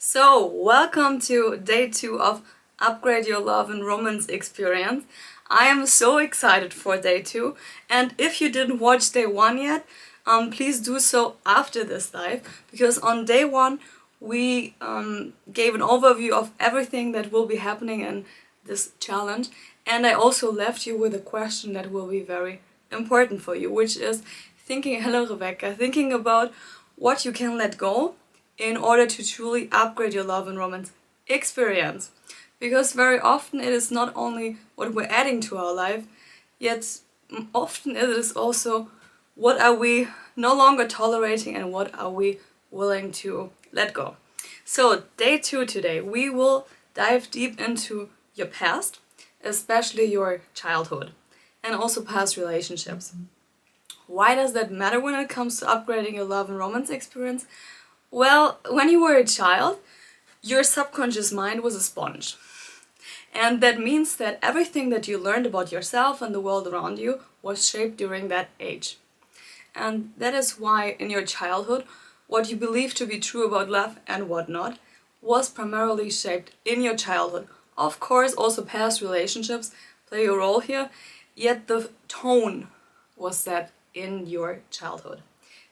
So, welcome to day 2 of Upgrade Your Love and Romance Experience. I am so excited for day 2, and if you didn't watch day 1 yet, please do so after this live, because on day 1 we gave an overview of everything that will be happening in this challenge, and I also left you with a question that will be very important for you, which is hello Rebecca, thinking about what you can let go in order to truly upgrade your love and romance experience. Because very often it is not only what we're adding to our life, yet often it is also what are we no longer tolerating and what are we willing to let go. So day 2 today, we will dive deep into your past, especially your childhood, and also past relationships. Why does that matter when it comes to upgrading your love and romance experience? Well, when you were a child, your subconscious mind was a sponge. And that means that everything that you learned about yourself and the world around you was shaped during that age. And that is why in your childhood, what you believed to be true about love and whatnot was primarily shaped in your childhood. Of course, also past relationships play a role here, yet the tone was set in your childhood.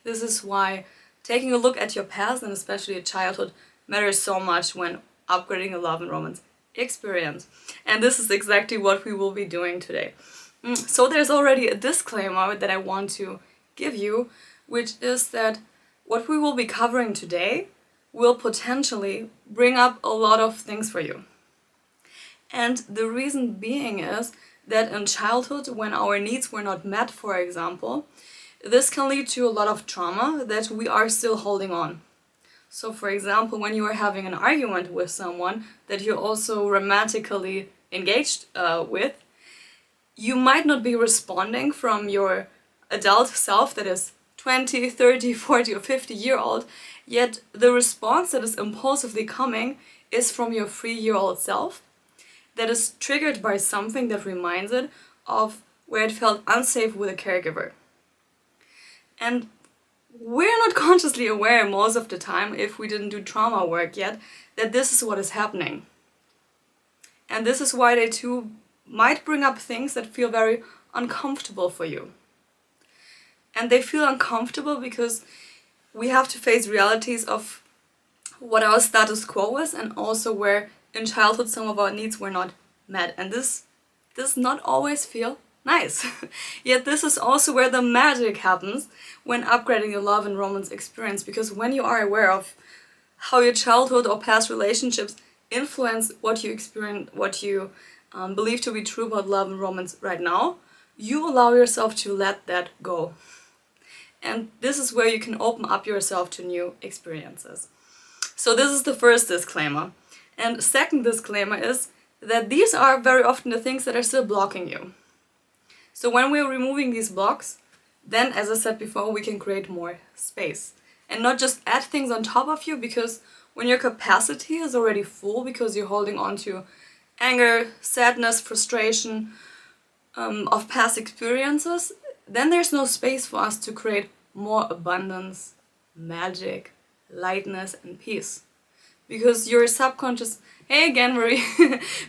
This is why taking a look at your past and especially your childhood matters so much when upgrading a love and romance experience. And this is exactly what we will be doing today. So there's already a disclaimer that I want to give you, which is that what we will be covering today will potentially bring up a lot of things for you. And the reason being is that in childhood, when our needs were not met, for example, this can lead to a lot of trauma that we are still holding on. So for example, when you are having an argument with someone that you're also romantically engaged with, you might not be responding from your adult self that is 20, 30, 40 or 50-year-old, yet the response that is impulsively coming is from your 3-year-old self that is triggered by something that reminds it of where it felt unsafe with a caregiver. And we're not consciously aware most of the time, if we didn't do trauma work yet, that this is what is happening. And this is why they too might bring up things that feel very uncomfortable for you. And they feel uncomfortable because we have to face realities of what our status quo is and also where in childhood some of our needs were not met. And this does not always feel nice. Yet this is also where the magic happens when upgrading your love and romance experience, because when you are aware of how your childhood or past relationships influence what you experience, what you believe to be true about love and romance right now, you allow yourself to let that go. And this is where you can open up yourself to new experiences. So this is the first disclaimer. And second disclaimer is that these are very often the things that are still blocking you. So when we're removing these blocks, then, as I said before, we can create more space. And not just add things on top of you, because when your capacity is already full, because you're holding on to anger, sadness, frustration of past experiences, then there's no space for us to create more abundance, magic, lightness, and peace. Because your subconscious, hey again Marie,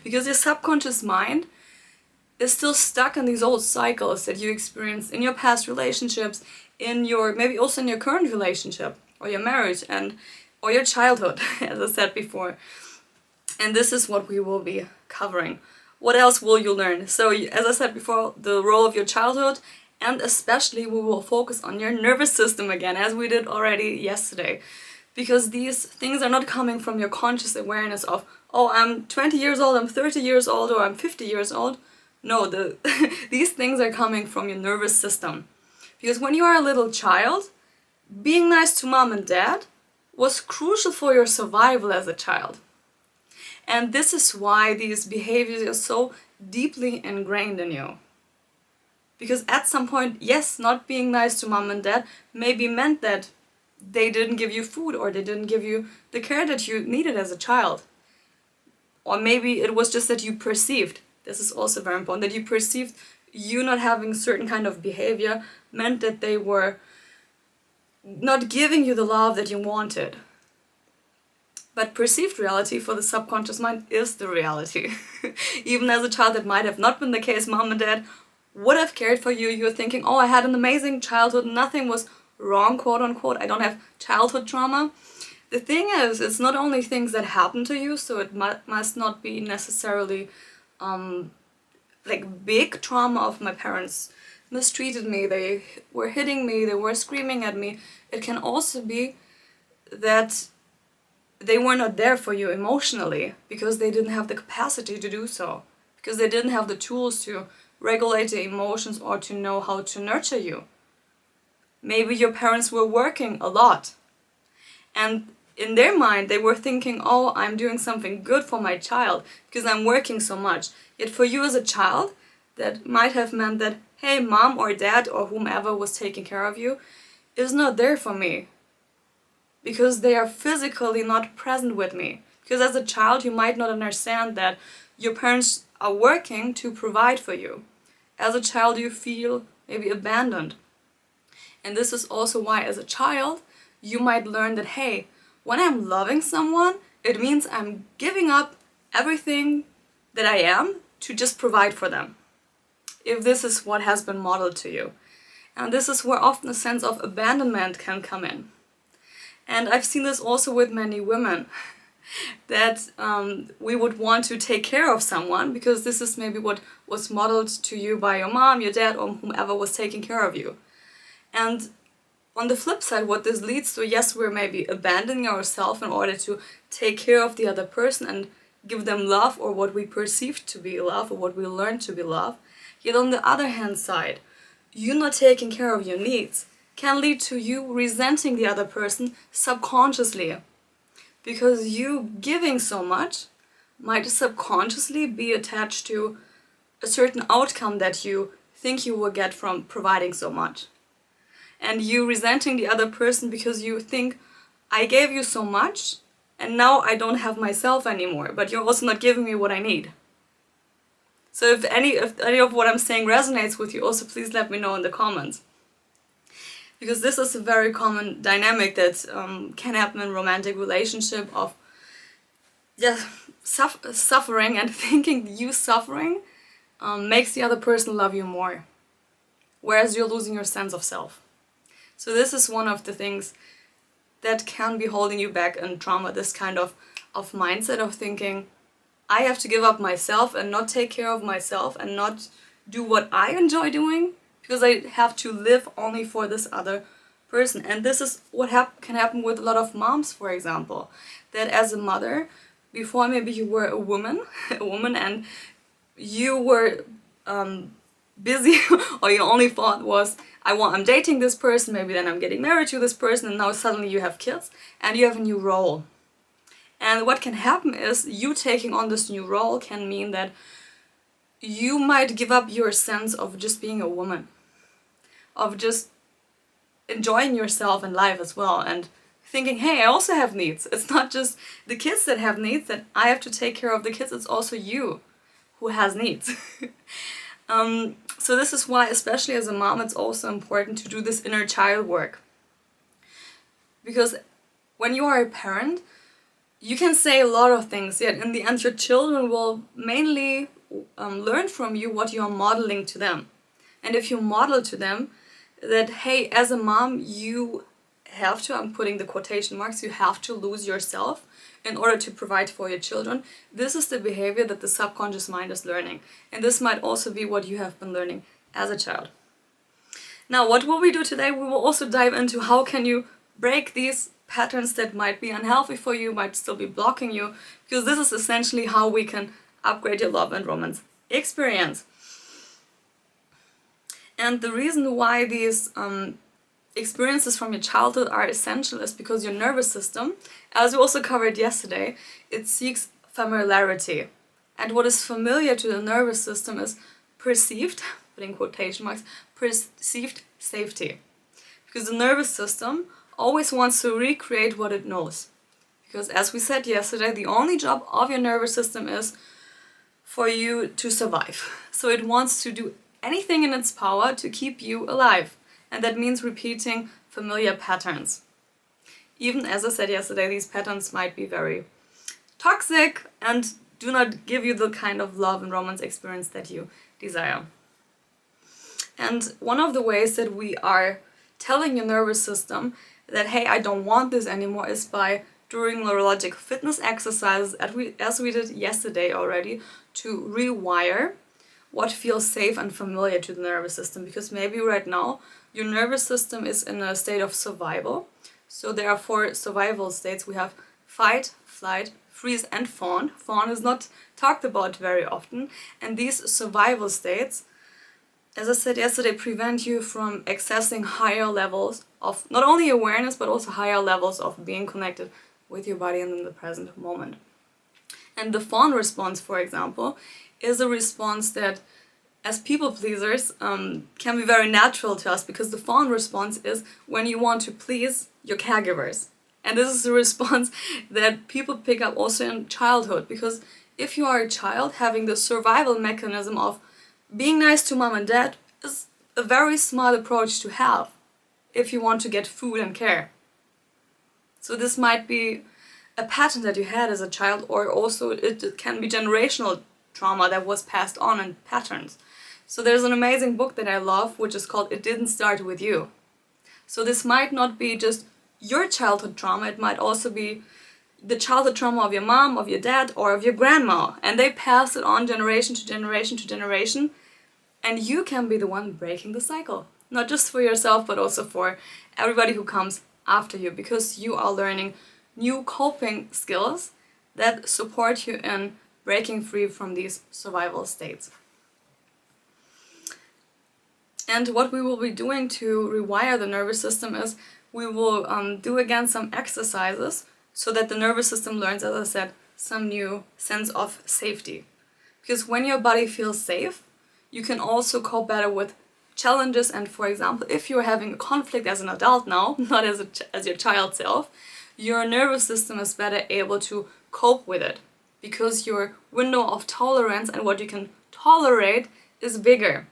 because your subconscious mind is still stuck in these old cycles that you experienced in your past relationships, in your, maybe also in your current relationship, or your marriage, and or your childhood, as I said before. And this is what we will be covering. What else will you learn? So, as I said before, the role of your childhood, and especially we will focus on your nervous system again, as we did already yesterday. Because these things are not coming from your conscious awareness of, oh, I'm 20 years old, I'm 30 years old, or I'm 50 years old. No, these things are coming from your nervous system. Because when you are a little child, being nice to mom and dad was crucial for your survival as a child. And this is why these behaviors are so deeply ingrained in you. Because at some point, yes, not being nice to mom and dad maybe meant that they didn't give you food or they didn't give you the care that you needed as a child. Or maybe it was just that you perceived, this is also very important, that you perceived you not having certain kind of behavior meant that they were not giving you the love that you wanted. But perceived reality for the subconscious mind is the reality. Even as a child, that might have not been the case. Mom and dad would have cared for you. You're thinking, oh, I had an amazing childhood. Nothing was wrong, quote unquote. I don't have childhood trauma. The thing is, it's not only things that happen to you, so it must not be necessarily like big trauma of my parents mistreated me, they were hitting me, they were screaming at me. It can also be that they were not there for you emotionally because they didn't have the capacity to do so, because they didn't have the tools to regulate the emotions or to know how to nurture you. Maybe your parents were working a lot, and in their mind they were thinking, oh, I'm doing something good for my child because I'm working so much. Yet for you as a child, that might have meant that, hey, mom or dad or whomever was taking care of you is not there for me because they are physically not present with me. Because as a child you might not understand that your parents are working to provide for you. As a child you feel maybe abandoned. And this is also why as a child you might learn that, hey, when I'm loving someone, it means I'm giving up everything that I am to just provide for them. If this is what has been modeled to you. And this is where often a sense of abandonment can come in. And I've seen this also with many women, that we would want to take care of someone because this is maybe what was modeled to you by your mom, your dad, or whomever was taking care of you. And on the flip side, what this leads to, yes, we're maybe abandoning ourselves in order to take care of the other person and give them love, or what we perceive to be love, or what we learn to be love. Yet on the other hand side, you not taking care of your needs can lead to you resenting the other person subconsciously. Because you giving so much might subconsciously be attached to a certain outcome that you think you will get from providing so much. And you resenting the other person because you think, I gave you so much and now I don't have myself anymore, but you're also not giving me what I need. So if any of what I'm saying resonates with you, also please let me know in the comments. Because this is a very common dynamic that can happen in romantic relationship of suffering, and thinking you suffering makes the other person love you more, whereas you're losing your sense of self. So this is one of the things that can be holding you back in trauma, this kind of mindset of thinking, I have to give up myself and not take care of myself and not do what I enjoy doing because I have to live only for this other person. And this is what can happen with a lot of moms, for example, that as a mother, before maybe you were a woman and you were busy or your only thought was, I'm dating this person, maybe then I'm getting married to this person, and now suddenly you have kids and you have a new role. And what can happen is you taking on this new role can mean that you might give up your sense of just being a woman, of just enjoying yourself in life as well, and thinking, hey, I also have needs. It's not just the kids that have needs, that I have to take care of the kids, it's also you who has needs. So this is why, especially as a mom, it's also important to do this inner child work. Because when you are a parent, you can say a lot of things, yet in the end your children will mainly learn from you what you're modeling to them. And if you model to them that, hey, as a mom, you have to, I'm putting the quotation marks, you have to lose yourself in order to provide for your children, this is the behavior that the subconscious mind is learning. And this might also be what you have been learning as a child. Now, what will we do today? We will also dive into how can you break these patterns that might be unhealthy for you, might still be blocking you, because this is essentially how we can upgrade your love and romance experience. And the reason why these experiences from your childhood are essential is because your nervous system, as we also covered yesterday, it seeks familiarity. And what is familiar to the nervous system is perceived, putting quotation marks, perceived safety. Because the nervous system always wants to recreate what it knows. Because as we said yesterday, the only job of your nervous system is for you to survive. So it wants to do anything in its power to keep you alive. And that means repeating familiar patterns. Even as I said yesterday, these patterns might be very toxic and do not give you the kind of love and romance experience that you desire. And one of the ways that we are telling your nervous system that, hey, I don't want this anymore, is by doing neurological fitness exercises, as we did yesterday already, to rewire what feels safe and familiar to the nervous system. Because maybe right now your nervous system is in a state of survival. So there are 4 survival states. We have fight, flight, freeze, and fawn. Fawn is not talked about very often. And these survival states, as I said yesterday, prevent you from accessing higher levels of not only awareness, but also higher levels of being connected with your body and in the present moment. And the fawn response, for example, is a response that, as people pleasers, can be very natural to us, because the fawn response is when you want to please your caregivers. And this is a response that people pick up also in childhood, because if you are a child, having the survival mechanism of being nice to mom and dad is a very smart approach to have if you want to get food and care. So this might be a pattern that you had as a child, or also it can be generational trauma that was passed on in patterns. So there's an amazing book that I love, which is called It Didn't Start With You. So this might not be just your childhood trauma, it might also be the childhood trauma of your mom, of your dad, or of your grandma, and they pass it on generation to generation to generation, and you can be the one breaking the cycle. Not just for yourself, but also for everybody who comes after you, because you are learning new coping skills that support you in breaking free from these survival states. And what we will be doing to rewire the nervous system is we will do again some exercises so that the nervous system learns, as I said, some new sense of safety. Because when your body feels safe, you can also cope better with challenges. And for example, if you're having a conflict as an adult now, not as your child self, your nervous system is better able to cope with it, because your window of tolerance and what you can tolerate is bigger.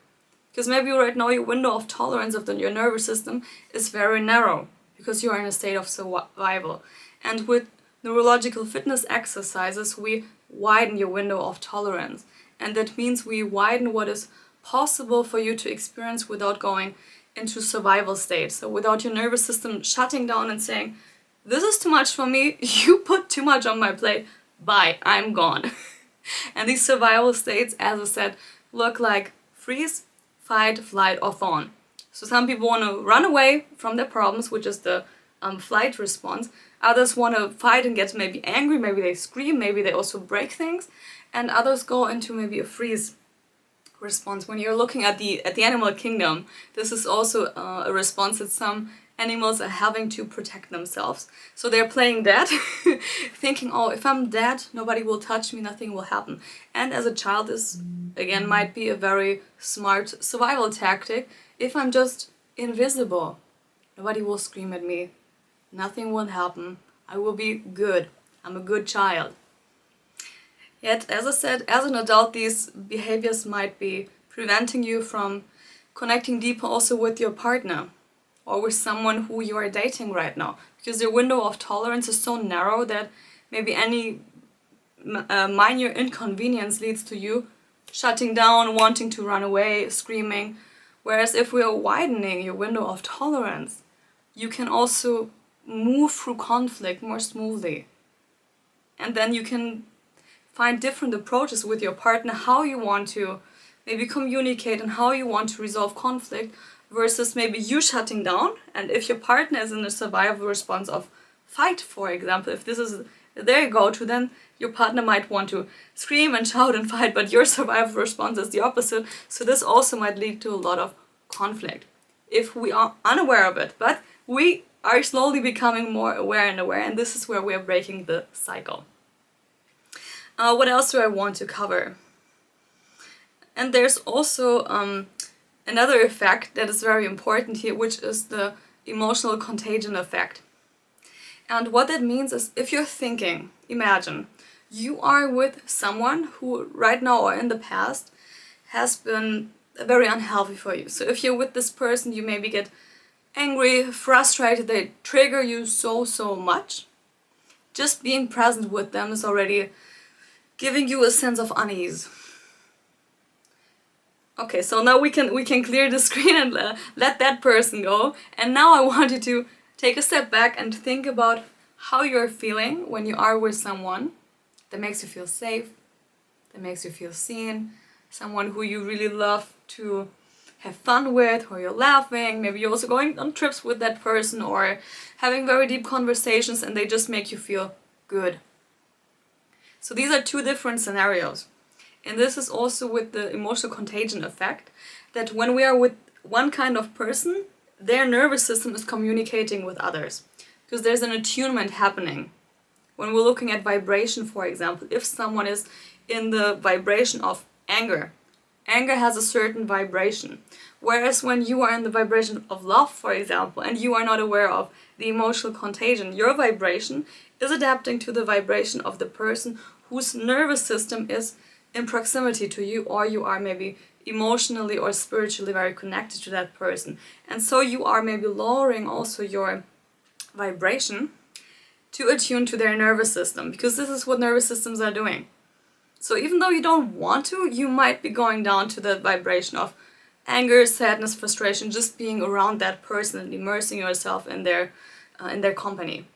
Because maybe right now your window of tolerance of your nervous system is very narrow, because you are in a state of survival. And with neurological fitness exercises, we widen your window of tolerance. And that means we widen what is possible for you to experience without going into survival state. So without your nervous system shutting down and saying, this is too much for me, you put too much on my plate, bye, I'm gone. And these survival states, as I said, look like freeze, fight, flight, or fawn. So some people want to run away from their problems, which is the flight response. Others want to fight and get maybe angry, maybe they scream, maybe they also break things. And others go into maybe a freeze response. When you're looking at the animal kingdom, this is also a response that some animals are having to protect themselves. So they're playing dead, thinking, oh, if I'm dead, nobody will touch me, nothing will happen. And as a child, this again might be a very smart survival tactic. If I'm just invisible, nobody will scream at me, nothing will happen, I will be good, I'm a good child. Yet, as I said, as an adult, these behaviors might be preventing you from connecting deeper also with your partner or with someone who you are dating right now, because your window of tolerance is so narrow that maybe any minor inconvenience leads to you shutting down, wanting to run away, screaming. Whereas if we are widening your window of tolerance, you can also move through conflict more smoothly. And then you can find different approaches with your partner, how you want to maybe communicate and how you want to resolve conflict, versus maybe you shutting down. And if your partner is in a survival response of fight, for example, if this is their go-to, then your partner might want to scream and shout and fight, but your survival response is the opposite. So this also might lead to a lot of conflict if we are unaware of it. But we are slowly becoming more aware, and this is where we are breaking the cycle. What else do I want to cover? And there's also another effect that is very important here, which is the emotional contagion effect. And what that means is, if you're thinking, imagine, you are with someone who right now or in the past has been very unhealthy for you. So if you're with this person, you maybe get angry, frustrated, they trigger you so much. Just being present with them is already giving you a sense of unease. Okay, so now we can clear the screen and let that person go. And now I want you to take a step back and think about how you're feeling when you are with someone that makes you feel safe, that makes you feel seen, someone who you really love to have fun with, or you're laughing, maybe you're also going on trips with that person or having very deep conversations and they just make you feel good. So these are two different scenarios. And this is also with the emotional contagion effect, that when we are with one kind of person, their nervous system is communicating with others. Because there's an attunement happening. When we're looking at vibration, for example, if someone is in the vibration of anger, anger has a certain vibration. Whereas when you are in the vibration of love, for example, and you are not aware of the emotional contagion, your vibration is adapting to the vibration of the person whose nervous system is in proximity to you, or you are maybe emotionally or spiritually very connected to that person. And so you are maybe lowering also your vibration to attune to their nervous system, because this is what nervous systems are doing. So even though you don't want to, you might be going down to the vibration of anger, sadness, frustration, just being around that person and immersing yourself in their company.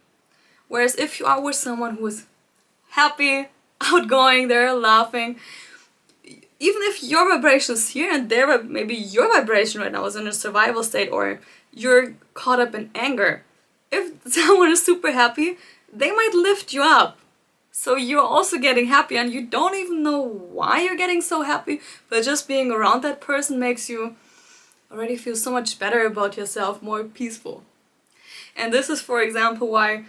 Whereas if you are with someone who is happy, outgoing, they're laughing, even if your vibration is here and maybe your vibration right now is in a survival state, or you're caught up in anger, if someone is super happy, they might lift you up. So you're also getting happy and you don't even know why you're getting so happy, but just being around that person makes you already feel so much better about yourself, more peaceful. And this is, for example, why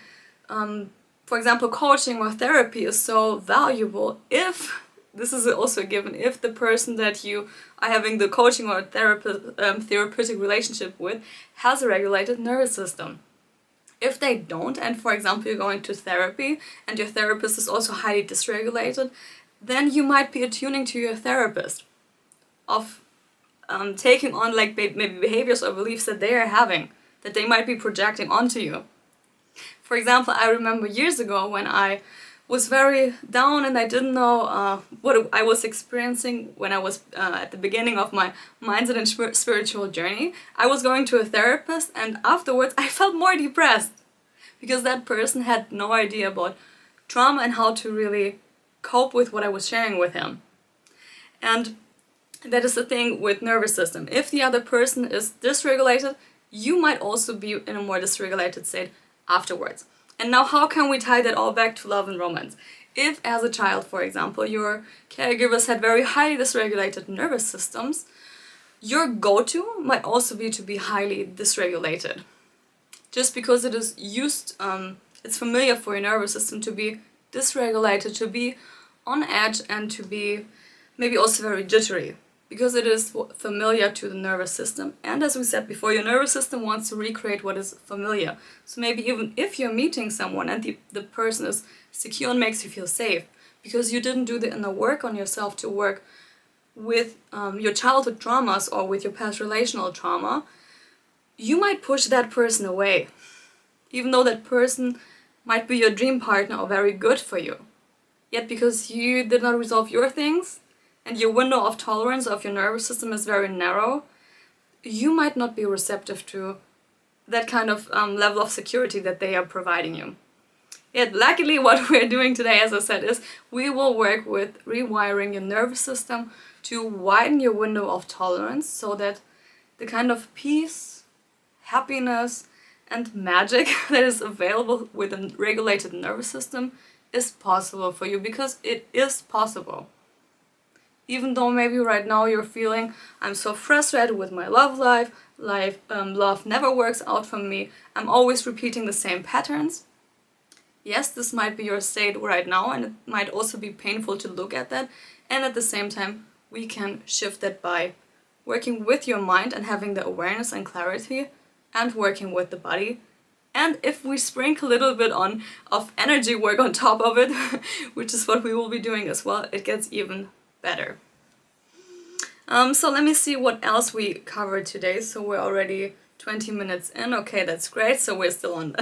coaching or therapy is so valuable. If this is also a given, if the person that you are having the coaching or therapeutic relationship with has a regulated nervous system. If they don't, and for example you're going to therapy and your therapist is also highly dysregulated, then you might be attuning to your therapist of taking on like maybe behaviors or beliefs that they are having, that they might be projecting onto you. For example, I remember years ago when I was very down and I didn't know what I was experiencing when I was at the beginning of my mindset and spiritual journey. I was going to a therapist and afterwards I felt more depressed because that person had no idea about trauma and how to really cope with what I was sharing with him. And that is the thing with nervous system. If the other person is dysregulated, you might also be in a more dysregulated state afterwards. And now how can we tie that all back to love and romance? If as a child, for example, your caregivers had very highly dysregulated nervous systems, your go-to might also be to be highly dysregulated. Just because it is it's familiar for your nervous system to be dysregulated, to be on edge and to be maybe also very jittery. Because it is familiar to the nervous system. And as we said before, your nervous system wants to recreate what is familiar. So maybe even if you're meeting someone and the person is secure and makes you feel safe, because you didn't do the inner work on yourself to work with your childhood traumas or with your past relational trauma, you might push that person away. Even though that person might be your dream partner or very good for you. Yet because you did not resolve your things, and your window of tolerance of your nervous system is very narrow, you might not be receptive to that kind of level of security that they are providing you. Yet luckily what we're doing today, as I said, is we will work with rewiring your nervous system to widen your window of tolerance so that the kind of peace, happiness and magic that is available with a regulated nervous system is possible for you, because it is possible. Even though maybe right now you're feeling, I'm so frustrated with my love life, love never works out for me, I'm always repeating the same patterns. Yes, this might be your state right now, and it might also be painful to look at that, and at the same time we can shift that by working with your mind and having the awareness and clarity, and working with the body. And if we sprinkle a little bit of energy work on top of it, which is what we will be doing as well, it gets even better. So let me see what else we covered today. So we're already 20 minutes in. Okay, that's great. So we're still on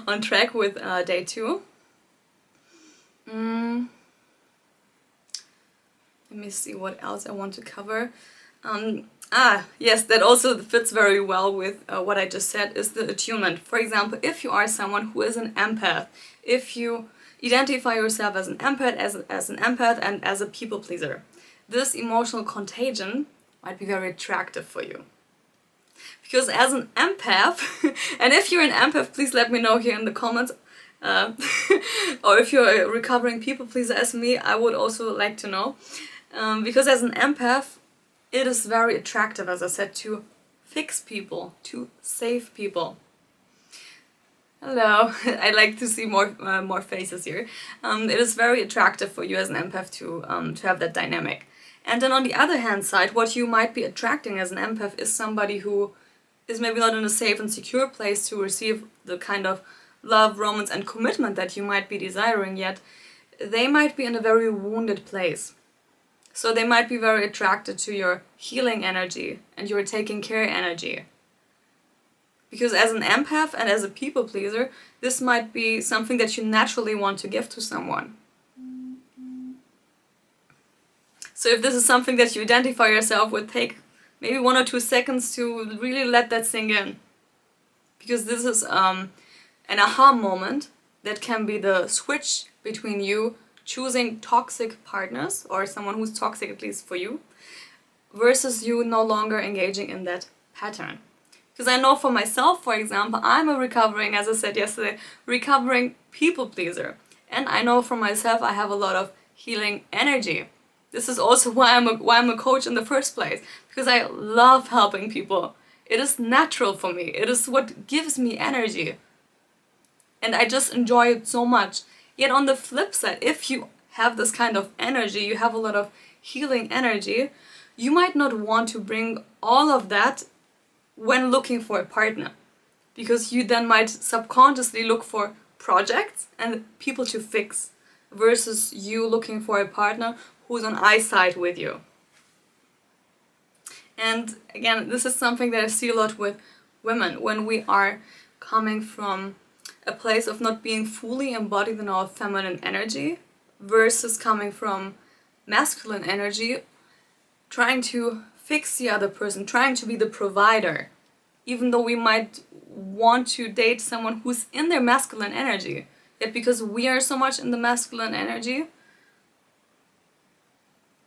on track with day 2. Let me see what else I want to cover. Yes, that also fits very well with what I just said, is the attunement. For example, if you are someone who is an empath, if you identify yourself as an empath, as an empath and as a people pleaser, this emotional contagion might be very attractive for you. Because as an empath, and if you're an empath, please let me know here in the comments, or if you're a recovering people pleaser as me, I would also like to know. Because as an empath, it is very attractive, as I said, to fix people, to save people. Hello, I like to see more faces here. It is very attractive for you as an empath to have that dynamic. And then on the other hand side, what you might be attracting as an empath is somebody who is maybe not in a safe and secure place to receive the kind of love, romance and commitment that you might be desiring, yet they might be in a very wounded place. So they might be very attracted to your healing energy and your taking care energy. Because as an empath and as a people pleaser, this might be something that you naturally want to give to someone. So if this is something that you identify yourself with, take maybe 1 or 2 seconds to really let that sink in. Because this is an aha moment that can be the switch between you choosing toxic partners, or someone who's toxic at least for you, versus you no longer engaging in that pattern. Because I know for myself, for example, I'm a recovering, as I said yesterday, recovering people pleaser. And I know for myself I have a lot of healing energy. This is also why I'm a coach in the first place, because I love helping people. It is natural for me. It is what gives me energy. And I just enjoy it so much. Yet on the flip side, if you have this kind of energy, you have a lot of healing energy, you might not want to bring all of that when looking for a partner. Because you then might subconsciously look for projects and people to fix, versus you looking for a partner who's on eyesight with you. And again, this is something that I see a lot with women, when we are coming from a place of not being fully embodied in our feminine energy, versus coming from masculine energy, trying to fix the other person, trying to be the provider, even though we might want to date someone who's in their masculine energy. Yet because we are so much in the masculine energy,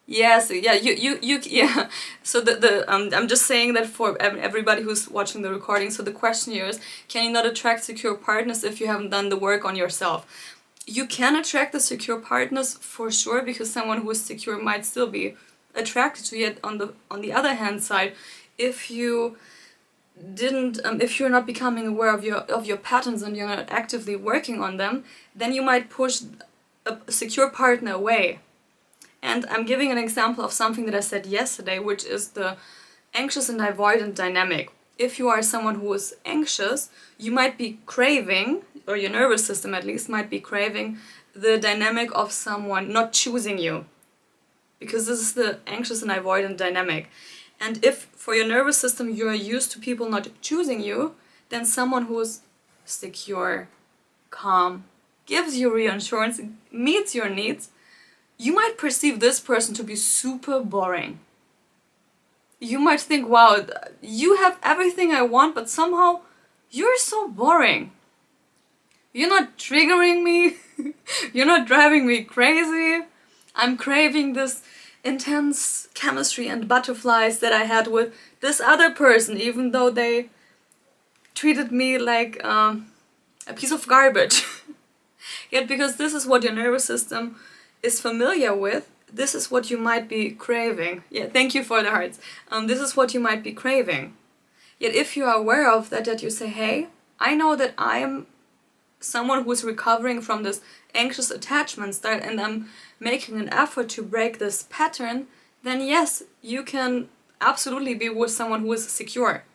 yes, yeah, yeah. So I'm just saying that for everybody who's watching the recording. So the question here is, can you not attract secure partners if you haven't done the work on yourself? You can attract the secure partners for sure, because someone who is secure might still be attracted to you. Yet on the other hand side, if you didn't, if you're not becoming aware of your patterns and you're not actively working on them, then you might push a secure partner away. And I'm giving an example of something that I said yesterday, which is the anxious and avoidant dynamic. If you are someone who is anxious, you might be craving, or your nervous system at least might be craving, the dynamic of someone not choosing you. Because this is the anxious and avoidant dynamic. And if for your nervous system you are used to people not choosing you, then someone who is secure, calm, gives you reassurance, meets your needs, you might perceive this person to be super boring. You might think, wow, you have everything I want, but somehow you're so boring. You're not triggering me. You're not driving me crazy. I'm craving this intense chemistry and butterflies that I had with this other person, even though they treated me like a piece of garbage. Yet because this is what your nervous system is familiar with, this is what you might be craving. Yeah, thank you for the hearts. This is what you might be craving. Yet if you are aware of that, that you say, hey, I know that I am someone who is recovering from this anxious attachment style and I'm making an effort to break this pattern, then yes, you can absolutely be with someone who is secure.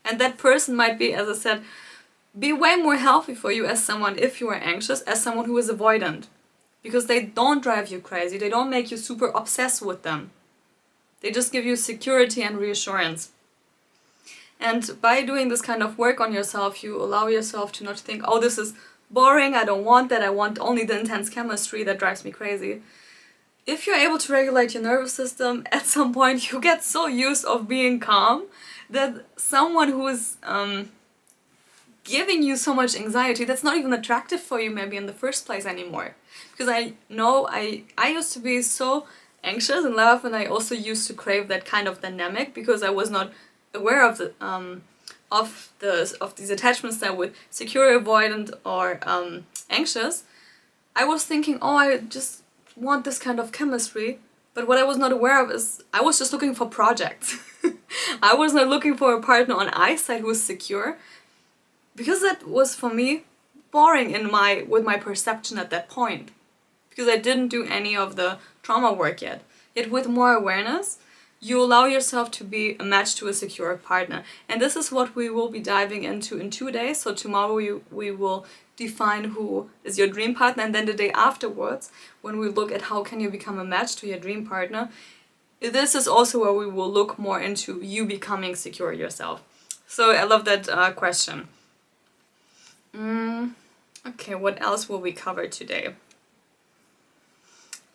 And that person might be, as I said, be way more healthy for you as someone, if you are anxious, as someone who is avoidant. Because they don't drive you crazy, they don't make you super obsessed with them. They just give you security and reassurance. And by doing this kind of work on yourself, you allow yourself to not think, oh, this is boring, I don't want that, I want only the intense chemistry that drives me crazy. If you're able to regulate your nervous system, at some point you get so used of being calm that someone who is giving you so much anxiety, that's not even attractive for you maybe in the first place anymore. Because I know I used to be so anxious in love, and I also used to crave that kind of dynamic because I was not aware of these attachment styles with secure, avoidant, or anxious. I was thinking, oh, I just want this kind of chemistry, but what I was not aware of is I was just looking for projects. I was not looking for a partner on eyesight who was secure, because that was for me boring with my perception at that point, because I didn't do any of the trauma work yet. Yet with more awareness, you allow yourself to be a match to a secure partner. And this is what we will be diving into in 2 days. So tomorrow we will define who is your dream partner, and then the day afterwards, when we look at how can you become a match to your dream partner, this is also where we will look more into you becoming secure yourself. So I love that question. Okay, what else will we cover today?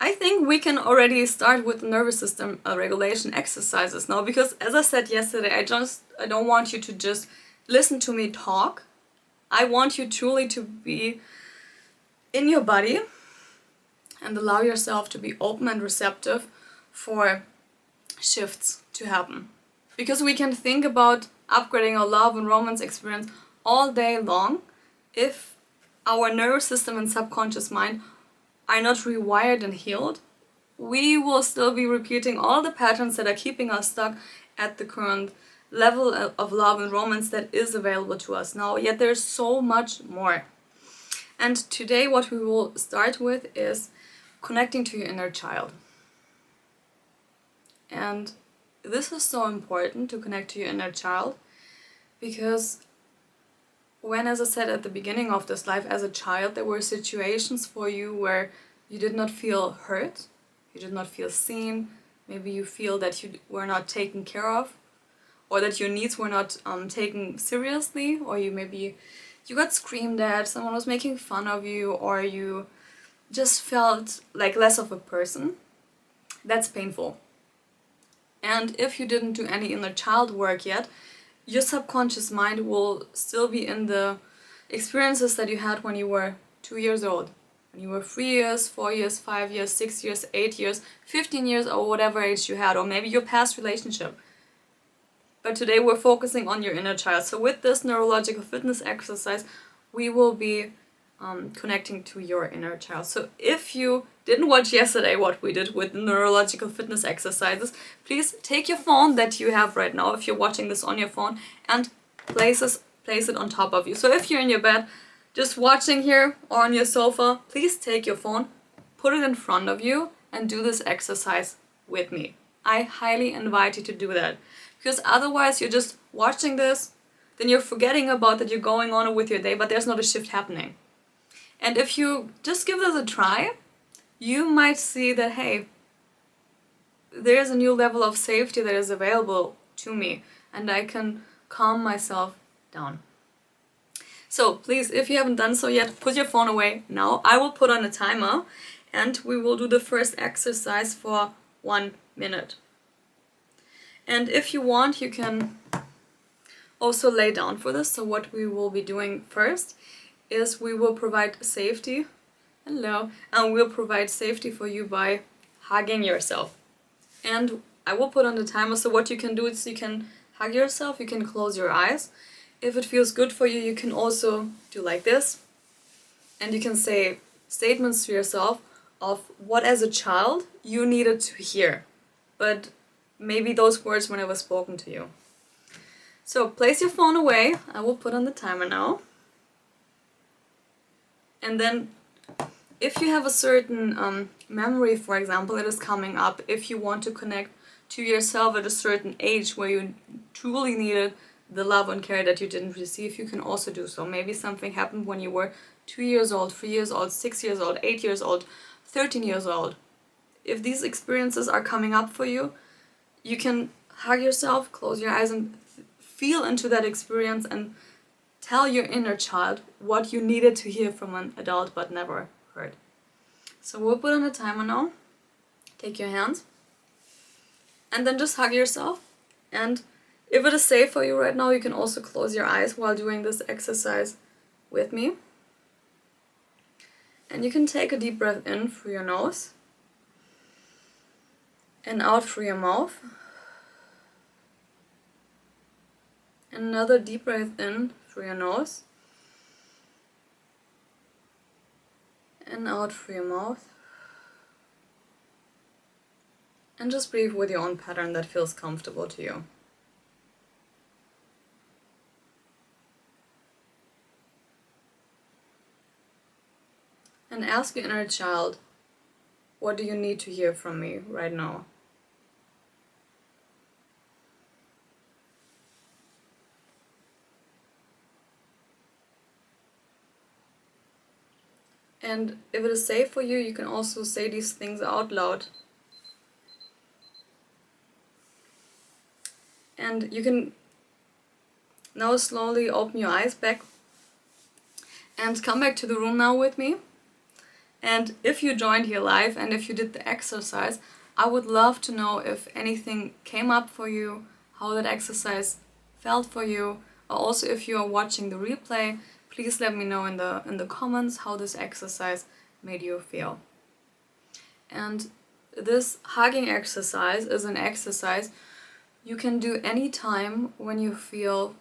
I think we can already start with nervous system regulation exercises now, because as I said yesterday, I don't want you to just listen to me talk. I want you truly to be in your body and allow yourself to be open and receptive for shifts to happen. Because we can think about upgrading our love and romance experience all day long. If our nervous system and subconscious mind are not rewired and healed, we will still be repeating all the patterns that are keeping us stuck at the current level of love and romance that is available to us now. Yet there's so much more. And today what we will start with is connecting to your inner child. And this is so important, to connect to your inner child, because when, as I said at the beginning of this life, as a child, there were situations for you where you did not feel hurt, you did not feel seen, maybe you feel that you were not taken care of, or that your needs were not taken seriously, or you got screamed at, someone was making fun of you, or you just felt like less of a person. That's painful. And if you didn't do any inner child work yet, your subconscious mind will still be in the experiences that you had when you were 2 years old, when you were 3 years, 4 years, 5 years, 6 years, 8 years, 15 years, or whatever age you had, or maybe your past relationship. But today we're focusing on your inner child. So with this neurological fitness exercise, we will be connecting to your inner child. So if you didn't watch yesterday what we did with neurological fitness exercises, please take your phone that you have right now, if you're watching this on your phone, and place it on top of you. So if you're in your bed, just watching here or on your sofa, please take your phone, put it in front of you, and do this exercise with me. I highly invite you to do that, because otherwise you're just watching this, then you're forgetting about that you're going on with your day, but there's not a shift happening. And if you just give this a try, you might see that, hey, there's a new level of safety that is available to me, and I can calm myself down. So please, if you haven't done so yet, put your phone away now. I will put on a timer, and we will do the first exercise for 1 minute. And if you want, you can also lay down for this. So what we will be doing first is we will provide safety. Hello. And we'll provide safety for you by hugging yourself. And I will put on the timer. So what you can do is you can hug yourself, you can close your eyes. If it feels good for you, you can also do like this. And you can say statements to yourself of what as a child you needed to hear. But maybe those words were never spoken to you. So place your phone away. I will put on the timer now. And then if you have a certain memory, for example, that is coming up, if you want to connect to yourself at a certain age where you truly needed the love and care that you didn't receive, you can also do so. Maybe something happened when you were 2 years old, 3 years old, 6 years old, 8 years old, 13 years old. If these experiences are coming up for you, you can hug yourself, close your eyes, and feel into that experience and tell your inner child what you needed to hear from an adult but never heard. So we'll put on a timer now. Take your hands and then just hug yourself. And if it is safe for you right now, you can also close your eyes while doing this exercise with me. And you can take a deep breath in through your nose and out through your mouth. And another deep breath in through your nose and out through your mouth. And just breathe with your own pattern that feels comfortable to you. And ask your inner child, what do you need to hear from me right now? And if it is safe for you, you can also say these things out loud. And you can now slowly open your eyes back and come back to the room now with me. And if you joined here live and if you did the exercise, I would love to know if anything came up for you, how that exercise felt for you. Or also if you are watching the replay, please let me know in the comments how this exercise made you feel. And this hugging exercise is an exercise you can do anytime when you feel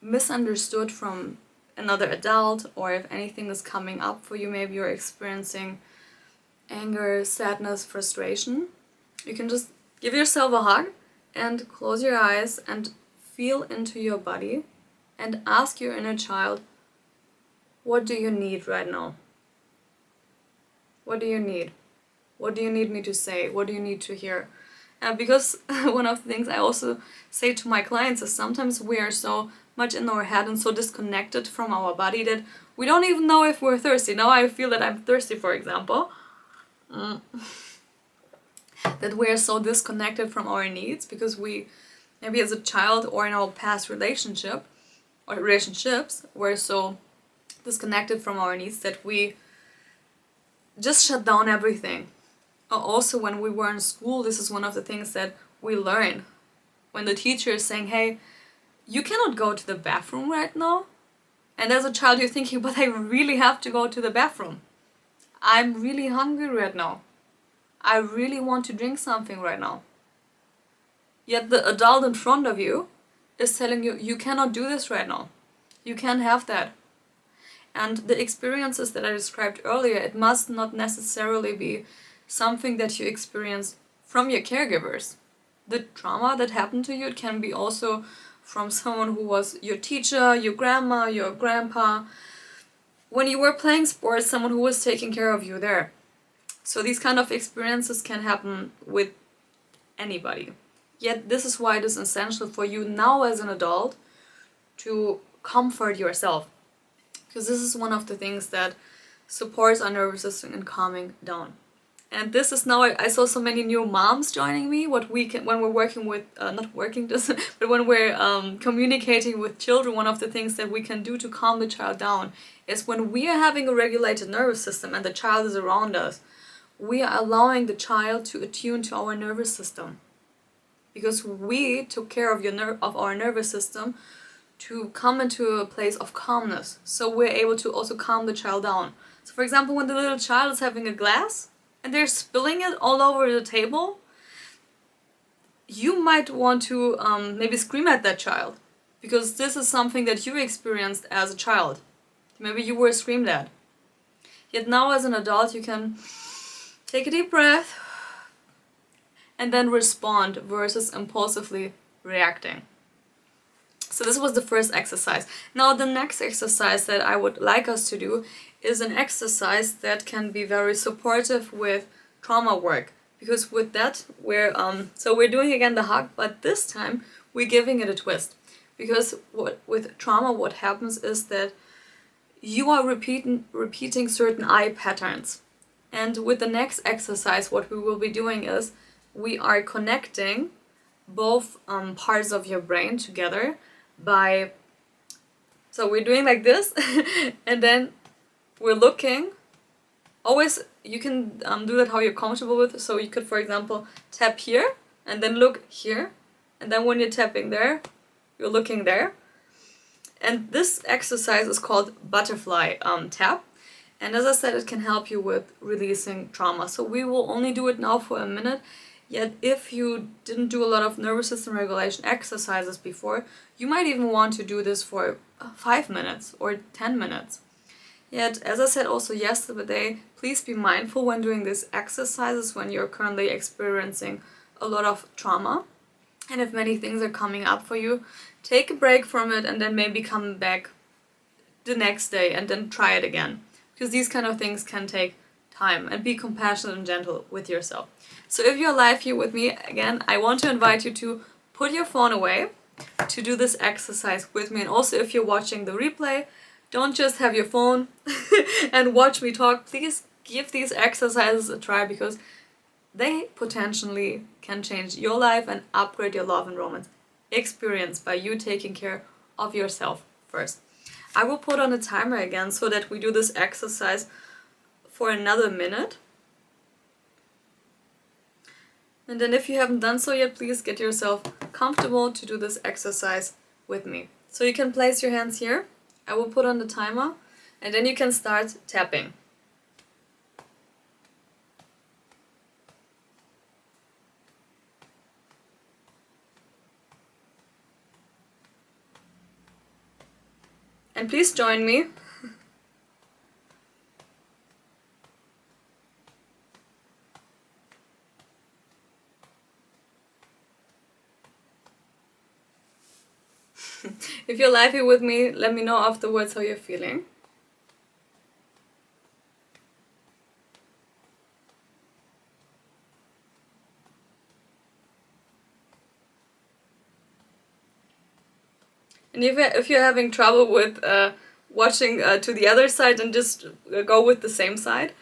misunderstood from another adult, or if anything is coming up for you, maybe you're experiencing anger, sadness, frustration. You can just give yourself a hug and close your eyes and feel into your body and ask your inner child, what do you need right now? What do you need? What do you need me to say? What do you need to hear? Because one of the things I also say to my clients is sometimes we are so much in our head and so disconnected from our body that we don't even know if we're thirsty. Now I feel that I'm thirsty, for example. That we are so disconnected from our needs because we, maybe as a child or in our past relationship or relationships, we're so disconnected from our needs that we just shut down everything. Also, when we were in school, this is one of the things that we learn. When the teacher is saying, hey, you cannot go to the bathroom right now. And as a child, you're thinking, but I really have to go to the bathroom. I'm really hungry right now. I really want to drink something right now. Yet the adult in front of you is telling you, you cannot do this right now. You can't have that. And the experiences that I described earlier, it must not necessarily be something that you experience from your caregivers. The trauma that happened to you, it can be also from someone who was your teacher, your grandma, your grandpa. When you were playing sports, someone who was taking care of you there. So these kind of experiences can happen with anybody. Yet this is why it is essential for you now as an adult to comfort yourself. Because this is one of the things that supports our nervous system in calming down. And this is now, I saw so many new moms joining me. What we can, when we're working with, not working just, but when we're communicating with children, one of the things that we can do to calm the child down is when we are having a regulated nervous system and the child is around us, we are allowing the child to attune to our nervous system. Because we took care of our nervous system to come into a place of calmness. So we're able to also calm the child down. So for example, when the little child is having a glass, and they're spilling it all over the table, you might want to maybe scream at that child. Because this is something that you experienced as a child. Maybe you were screamed at. Yet now as an adult you can take a deep breath and then respond versus impulsively reacting. So this was the first exercise. Now the next exercise that I would like us to do is an exercise that can be very supportive with trauma work. Because with that, we're doing again the hug, but this time we're giving it a twist. Because with trauma, what happens is that you are repeating certain eye patterns. And with the next exercise, what we will be doing is we are connecting both parts of your brain together by, so we're doing like this and then we're looking. Always, you can do that how you're comfortable with. So you could, for example, tap here and then look here. And then when you're tapping there, you're looking there. And this exercise is called butterfly tap. And as I said, it can help you with releasing trauma. So we will only do it now for a minute. Yet if you didn't do a lot of nervous system regulation exercises before, you might even want to do this for 5 minutes or 10 minutes. Yet, as I said also yesterday, please be mindful when doing these exercises when you're currently experiencing a lot of trauma. And if many things are coming up for you, take a break from it and then maybe come back the next day and then try it again. Because these kind of things can take time, and be compassionate and gentle with yourself. So if you're live here with me, again, I want to invite you to put your phone away to do this exercise with me. And also if you're watching the replay, don't just have your phone and watch me talk. Please give these exercises a try, because they potentially can change your life and upgrade your love and romance experience by you taking care of yourself first. I will put on a timer again so that we do this exercise for another minute. And then if you haven't done so yet, please get yourself comfortable to do this exercise with me. So you can place your hands here. I will put on the timer and then you can start tapping. And please join me. If you're live here with me, let me know afterwards how you're feeling. And if you're having trouble with watching to the other side, then just go with the same side.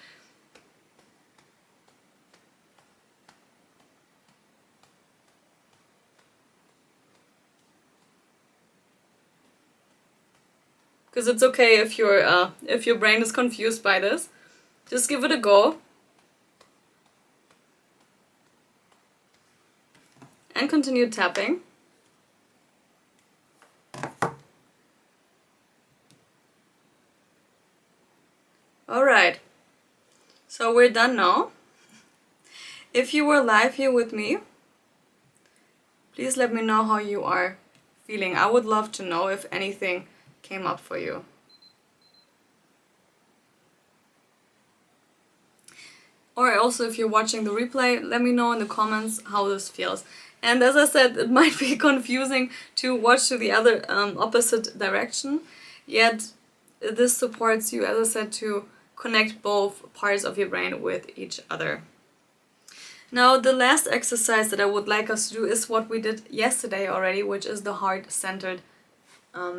Because it's okay if your brain is confused by this. Just give it a go. And continue tapping. Alright, so we're done now. If you were live here with me, please let me know how you are feeling. I would love to know if anything came up for you. Or also if you're watching the replay, let me know in the comments how this feels. And as I said, it might be confusing to watch to the other opposite direction, yet this supports you, as I said, to connect both parts of your brain with each other. Now, the last exercise that I would like us to do is what we did yesterday already, which is the heart-centered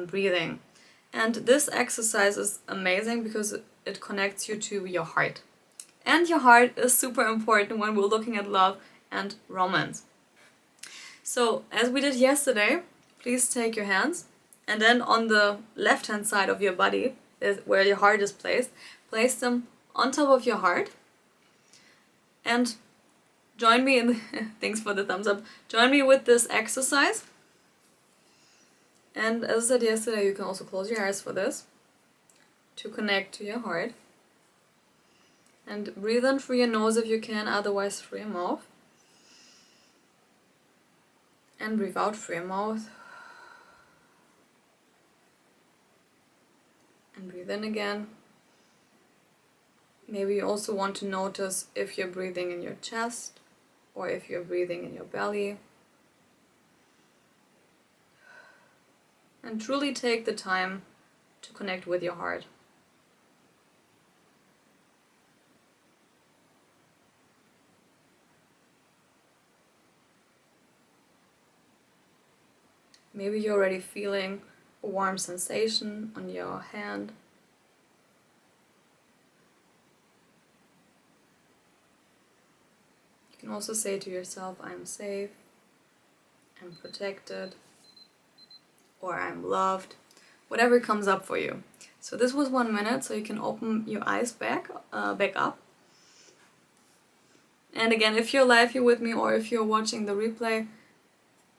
breathing. And this exercise is amazing because it connects you to your heart. And your heart is super important when we're looking at love and romance. So, as we did yesterday, please take your hands and then on the left-hand side of your body, where your heart is placed, place them on top of your heart. And join me in, thanks for the thumbs up, join me with this exercise. And as I said yesterday, you can also close your eyes for this, to connect to your heart. And breathe in through your nose if you can, otherwise through your mouth. And breathe out through your mouth. And breathe in again. Maybe you also want to notice if you're breathing in your chest or if you're breathing in your belly. And truly take the time to connect with your heart. Maybe you're already feeling a warm sensation on your hand. You can also say to yourself, I'm safe, I'm protected. or I'm loved, whatever comes up for you. So this was 1 minute, so you can open your eyes back up. And again, if you're live here with me or if you're watching the replay,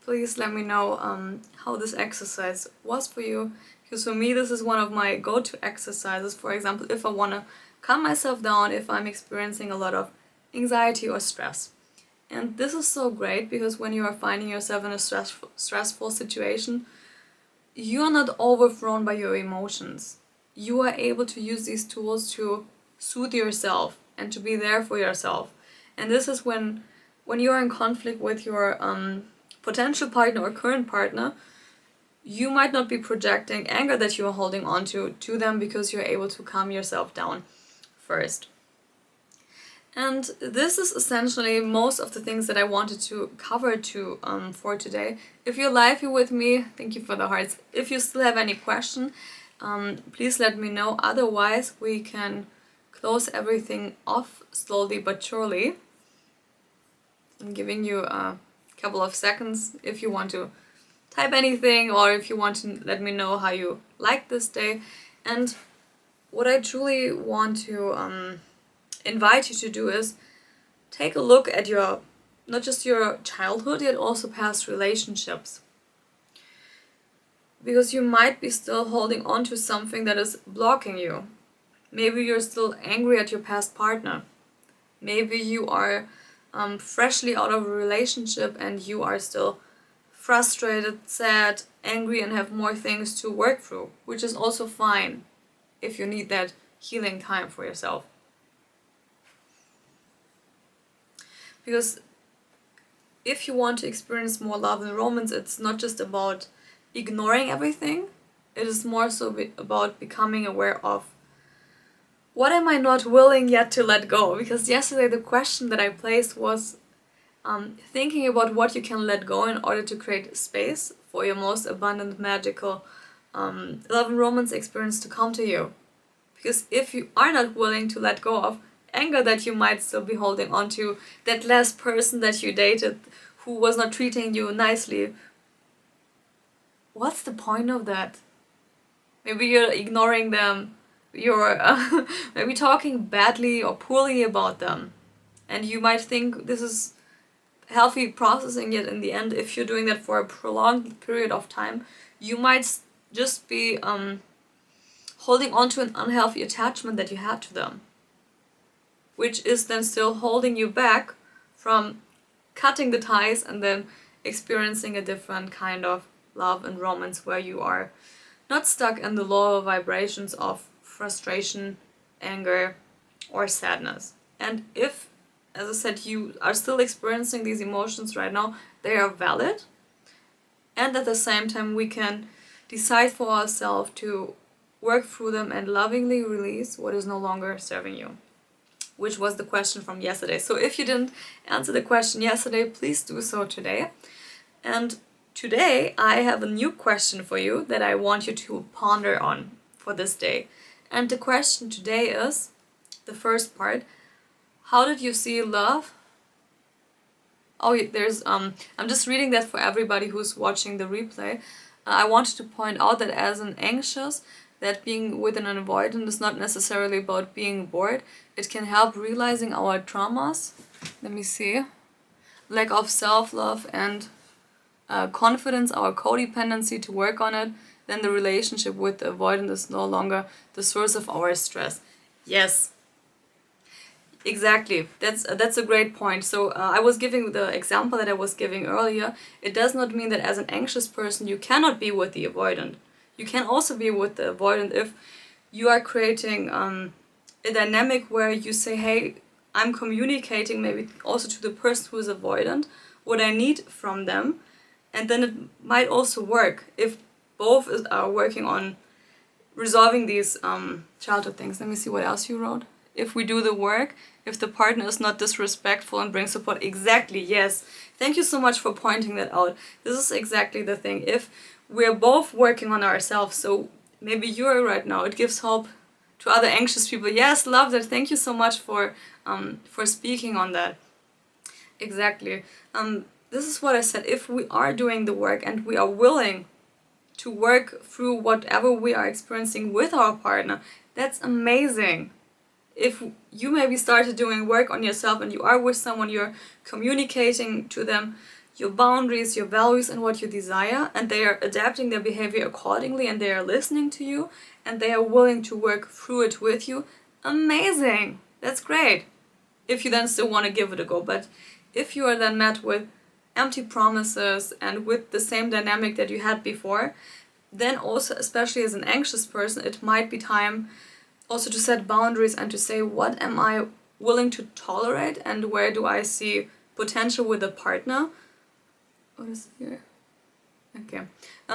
please let me know how this exercise was for you. Because for me, this is one of my go-to exercises. For example, if I want to calm myself down, if I'm experiencing a lot of anxiety or stress. And this is so great because when you are finding yourself in a stressful situation, you are not overthrown by your emotions. You are able to use these tools to soothe yourself and to be there for yourself. And this is when you're in conflict with your potential partner or current partner, you might not be projecting anger that you are holding on to them because you're able to calm yourself down first. And this is essentially most of the things that I wanted to cover for today. If you're live here with me, thank you for the hearts. If you still have any question, please let me know. Otherwise, we can close everything off slowly but surely. I'm giving you a couple of seconds if you want to type anything or if you want to let me know how you like this day. And what I truly want to invite you to do is take a look at your, not just your childhood, yet also past relationships. Because you might be still holding on to something that is blocking you. Maybe you're still angry at your past partner. Maybe you are freshly out of a relationship and you are still frustrated, sad, angry and have more things to work through, which is also fine if you need that healing time for yourself. Because if you want to experience more love and romance, it's not just about ignoring everything. It is more so about becoming aware of what am I not willing yet to let go. Because yesterday the question that I placed was thinking about what you can let go in order to create space for your most abundant, magical love and romance experience to come to you. Because if you are not willing to let go of anger that you might still be holding on to, that last person that you dated who was not treating you nicely, what's the point of that? Maybe you're ignoring them, you're maybe talking badly or poorly about them, and you might think this is healthy processing, yet in the end, if you're doing that for a prolonged period of time, you might just be holding on to an unhealthy attachment that you had to them, which is then still holding you back from cutting the ties and then experiencing a different kind of love and romance where you are not stuck in the lower vibrations of frustration, anger, or sadness. And if, as I said, you are still experiencing these emotions right now, they are valid. And at the same time, we can decide for ourselves to work through them and lovingly release what is no longer serving you, which was the question from yesterday. So if you didn't answer the question yesterday, please do so today. And today I have a new question for you that I want you to ponder on for this day. And the question today is, the first part, how did you see love? Oh, there's I'm just reading that for everybody who's watching the replay. I wanted to point out that as an anxious, that being with an avoidant is not necessarily about being bored. It can help realizing our traumas. Let me see. Lack of self-love and confidence, our codependency, to work on it. Then the relationship with the avoidant is no longer the source of our stress. Yes. Exactly. That's a great point. So I was giving the example that I was giving earlier. It does not mean that as an anxious person you cannot be with the avoidant. You can also be with the avoidant if you are creating a dynamic where you say, hey, I'm communicating maybe also to the person who is avoidant what I need from them. And then it might also work if both are working on resolving these childhood things. Let me see what else you wrote. If we do the work, if the partner is not disrespectful and brings support. Exactly, yes. Thank you so much for pointing that out. This is exactly the thing. If we're both working on ourselves, so maybe you're right now, it gives hope to other anxious people. Yes, love that. Thank you so much for speaking on that. Exactly. This is what I said. If we are doing the work and we are willing to work through whatever we are experiencing with our partner, that's amazing. If you maybe started doing work on yourself and you are with someone, you're communicating to them your boundaries, your values, and what you desire, and they are adapting their behavior accordingly, and they are listening to you, and they are willing to work through it with you, amazing! That's great! If you then still want to give it a go. But if you are then met with empty promises and with the same dynamic that you had before, then also, especially as an anxious person, it might be time also to set boundaries and to say, what am I willing to tolerate and where do I see potential with a partner? What is here? Okay.